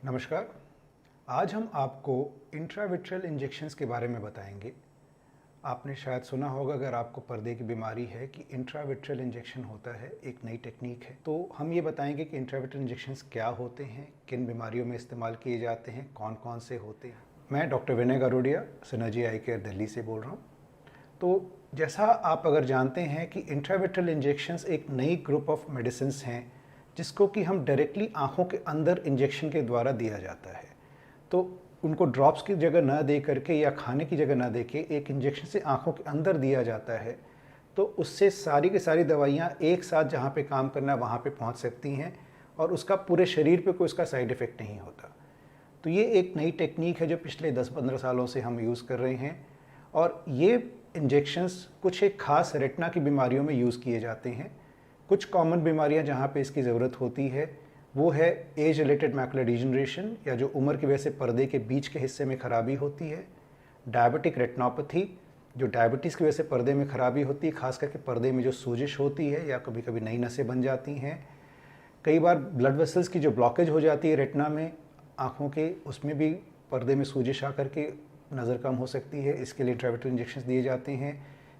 नमस्कार। आज हम आपको इंट्राविट्रियल इंजेक्शंस के बारे में बताएंगे। आपने शायद सुना होगा, अगर आपको पर्दे की बीमारी है, कि इंट्राविट्रियल इंजेक्शन होता है, एक नई टेक्निक है। तो हम ये बताएंगे कि इंट्राविट्रियल इंजेक्शंस क्या होते हैं, किन बीमारियों में इस्तेमाल किए जाते हैं, कौन कौन से होते हैं। मैं डॉक्टर विनय गारोडिया, सिनर्जी आई केयर दिल्ली से बोल रहा हूँ। तो जैसा आप अगर जानते हैं कि इंट्राविट्रियल इंजेक्शंस एक नई ग्रुप ऑफ मेडिसिन्स हैं जिसको कि हम डायरेक्टली आँखों के अंदर इंजेक्शन के द्वारा दिया जाता है। तो उनको ड्रॉप्स की जगह ना दे करके या खाने की जगह ना दे के एक इंजेक्शन से आँखों के अंदर दिया जाता है, तो उससे सारी की सारी दवाइयाँ एक साथ जहाँ पे काम करना है वहाँ पे पहुँच सकती हैं और उसका पूरे शरीर पे कोई उसका साइड इफ़ेक्ट नहीं होता। तो ये एक नई टेक्निक है जो पिछले 10-15 सालों से हम यूज़ कर रहे हैं और ये इंजेक्शंस कुछ एक ख़ास रेटिना की बीमारियों में यूज़ किए जाते हैं। कुछ कॉमन बीमारियां जहां पे इसकी ज़रूरत होती है वो है एज रिलेटेड मैकुलर डिजनरेशन, या जो उम्र की वजह से पर्दे के बीच के हिस्से में खराबी होती है। डायबिटिक रेटिनोपैथी, जो डायबिटीज़ की वजह से पर्दे में खराबी होती है, खास करके पर्दे में जो सूजिश होती है या कभी कभी नई नसें बन जाती हैं। कई बार ब्लड वेसल्स की जो ब्लॉकेज हो जाती है रेटिना में आँखों के, उसमें भी पर्दे में सूजिश आकर के नज़र कम हो सकती है, इसके लिए इंट्राविट्रियल इंजेक्शन दिए जाते हैं।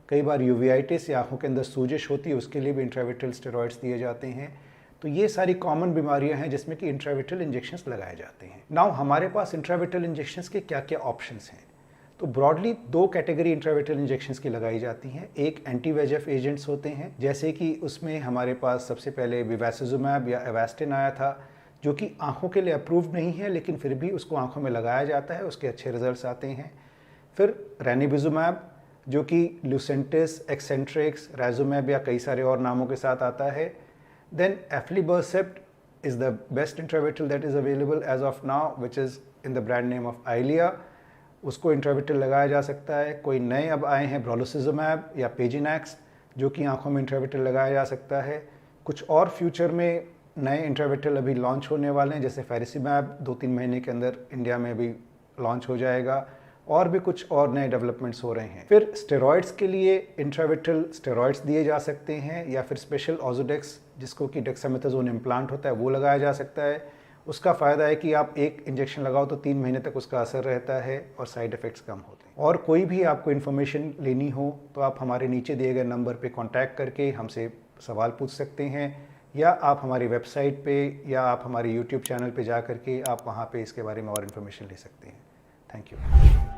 कई बार यूवेआइटिस या आँखों के अंदर सूजिश होती है, उसके लिए भी इंट्राविट्रियल स्टेरॉइड्स दिए जाते हैं। तो ये सारी कॉमन बीमारियां हैं जिसमें कि इंट्राविट्रियल इंजेक्शंस लगाए जाते हैं। नाउ हमारे पास इंट्राविट्रियल इंजेक्शंस के क्या क्या ऑप्शंस हैं। तो ब्रॉडली दो कैटेगरी इंट्राविट्रियल इंजेक्शंस की लगाई जाती हैं। एक एंटी VEGF एजेंट्स होते हैं, जैसे कि उसमें हमारे पास सबसे पहले बेवासिजुमैब या एवास्टिन आया था, जो कि आँखों के लिए अप्रूव्ड नहीं है, लेकिन फिर भी उसको आँखों में लगाया जाता है, उसके अच्छे रिजल्ट्स आते हैं। फिर रेनिबिजुमैब, जो कि लुसेंटिस, एक्सेंट्रिक्स, रैजुमैब या कई सारे और नामों के साथ आता है। Then aflibercept is the best intravitreal that is available as of now, which is in the brand name of Eylea. उसको इंट्राविट्रियल लगाया जा सकता है। कोई नए अब आए हैं ब्रोलुसिजुमैब या पेजिनैक्स, जो कि आँखों में इंट्राविट्रियल लगाया जा सकता है। कुछ और फ्यूचर में नए इंट्राविट्रियल अभी लॉन्च होने वाले हैं, जैसे फेरिसिमैब 2-3 महीने के अंदर इंडिया में भी लॉन्च हो जाएगा, और भी कुछ और नए डेवलपमेंट्स हो रहे हैं। फिर स्टेरॉइड्स के लिए इंट्राविट्रियल स्टेरॉइड्स दिए जा सकते हैं, या फिर स्पेशल ऑजोडेक्स, जिसको कि डेक्सामेथासोन इम्प्लांट होता है, वो लगाया जा सकता है। उसका फ़ायदा है कि आप एक इंजेक्शन लगाओ तो 3 महीने तक उसका असर रहता है और साइड इफ़ेक्ट्स कम होते हैं। और कोई भी आपको इन्फॉर्मेशन लेनी हो तो आप हमारे नीचे दिए गए नंबर पर कॉन्टैक्ट करके हमसे सवाल पूछ सकते हैं, या आप हमारी वेबसाइट पे या आप हमारे YouTube चैनल पे जा करके आप वहाँ पे इसके बारे में और इन्फॉर्मेशन ले सकते हैं। Thank you.